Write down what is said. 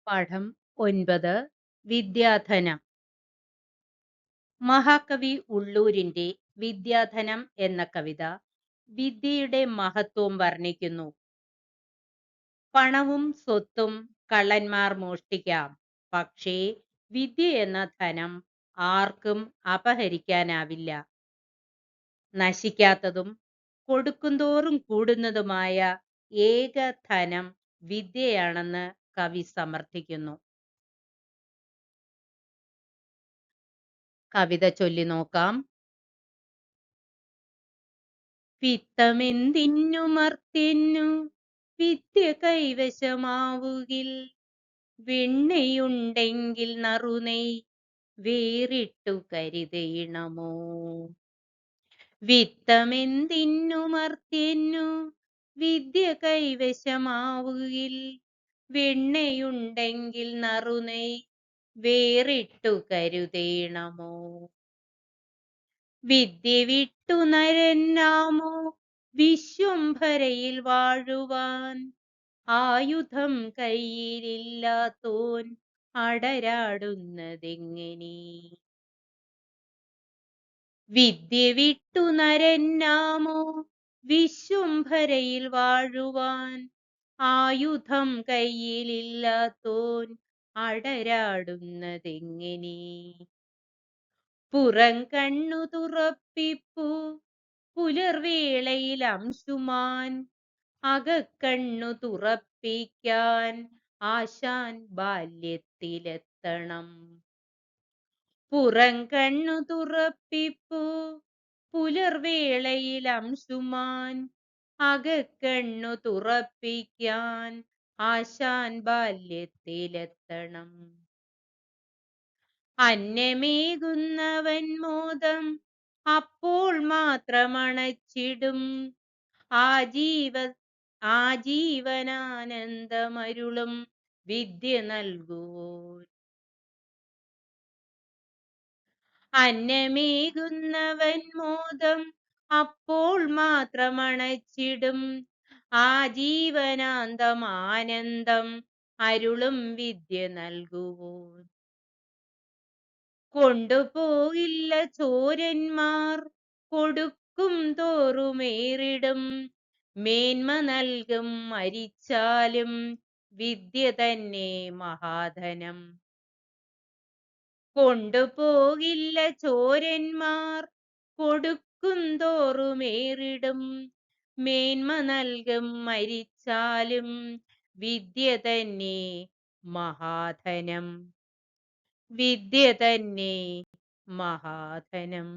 പാഠം 9 വിദ്യാധനം. മഹാകവി ഉള്ളൂരിന്റെ വിദ്യാധനം എന്ന കവിത വിദ്യയുടെ മഹത്വം വർണ്ണിക്കുന്നു. പണവും സ്വത്തും കള്ളന്മാർ മോഷ്ടിക്കാം, പക്ഷേ വിദ്യ എന്ന ധനം ആർക്കും അപഹരിക്കാനാവില്ല. നശിക്കാത്തതും കൊടുക്കുന്തോറും കൂടുന്നതുമായ ഏക ധനം വിദ്യയാണെന്ന് കവി സമർത്ഥിക്കുന്നു. കവിത ചൊല്ലി നോക്കാം. വിത്തമെന്തിന്നു മർത്യന്നു വിദ്യ കൈവശമാവുകിൽ, വെണ്ണയുണ്ടെങ്കിൽ നറുനെയ് വേറിട്ടു കരുതേണമോ. വിത്തമെന്തിന്നു മർത്യന്നു വിദ്യ കൈവശമാവുകിൽ, വെണ്ണയുണ്ടെങ്കിൽ നറുനെയ് വേറിട്ടു കരുതേണമോ. വിദ്യ വിട്ടു നരന്നാമോ വിശ്വംഭരയിൽ വാഴുവാൻ, ആയുധം കയ്യിലില്ലാത്തോൻ അടരാടുന്നതെങ്ങനെ. വിദ്യ വിട്ടു നരന്നാമോ വിശ്വംഭരയിൽ വാഴുവാൻ, ആയുധം കയ്യിലില്ലാത്തോൻ അടരാടുന്നതെങ്ങനെ. പുറം കണ്ണു തുറപ്പിപ്പു പുലർവേളയിൽ അംശുമാൻ, അകക്കണ്ണു തുറപ്പിക്കാൻ ആശാൻ ബാല്യത്തിലെത്തണം. പുറം കണ്ണു തുറപ്പിപ്പു പുലർവേളയിൽ അംശുമാൻ, അകക്കണ്ണു തുറപ്പിക്കാൻ ആശാൻ ബാല്യത്തിലെത്തണം. അന്നമേകുന്നവൻ മോദം അപ്പോൾ മാത്രമണച്ചിടും, ആജീവനാനന്ദമരുളും വിദ്യ നൽകുവോൻ. അന്നമേകുന്നവൻ മോദം അപ്പോൾ മാത്രമണച്ചിടും, ആജീവനാന്തമാനന്ദം അരുളും വിദ്യ നൽകുവോൻ. കൊണ്ടുപോകില്ല ചോരന്മാർ കൊടുക്കും തോറുമേറിടും, മേന്മ നൽകും മരിച്ചാലും വിദ്യ തന്നെ മഹാധനം. കൊണ്ടുപോകില്ല ചോരന്മാർ കൊടുക്കും തോറുമേറിടും, മേന്മ നൽകും മരിച്ചാലും വിദ്യ തന്നെ മഹാധനം. വിദ്യ തന്നെ മഹാധനം.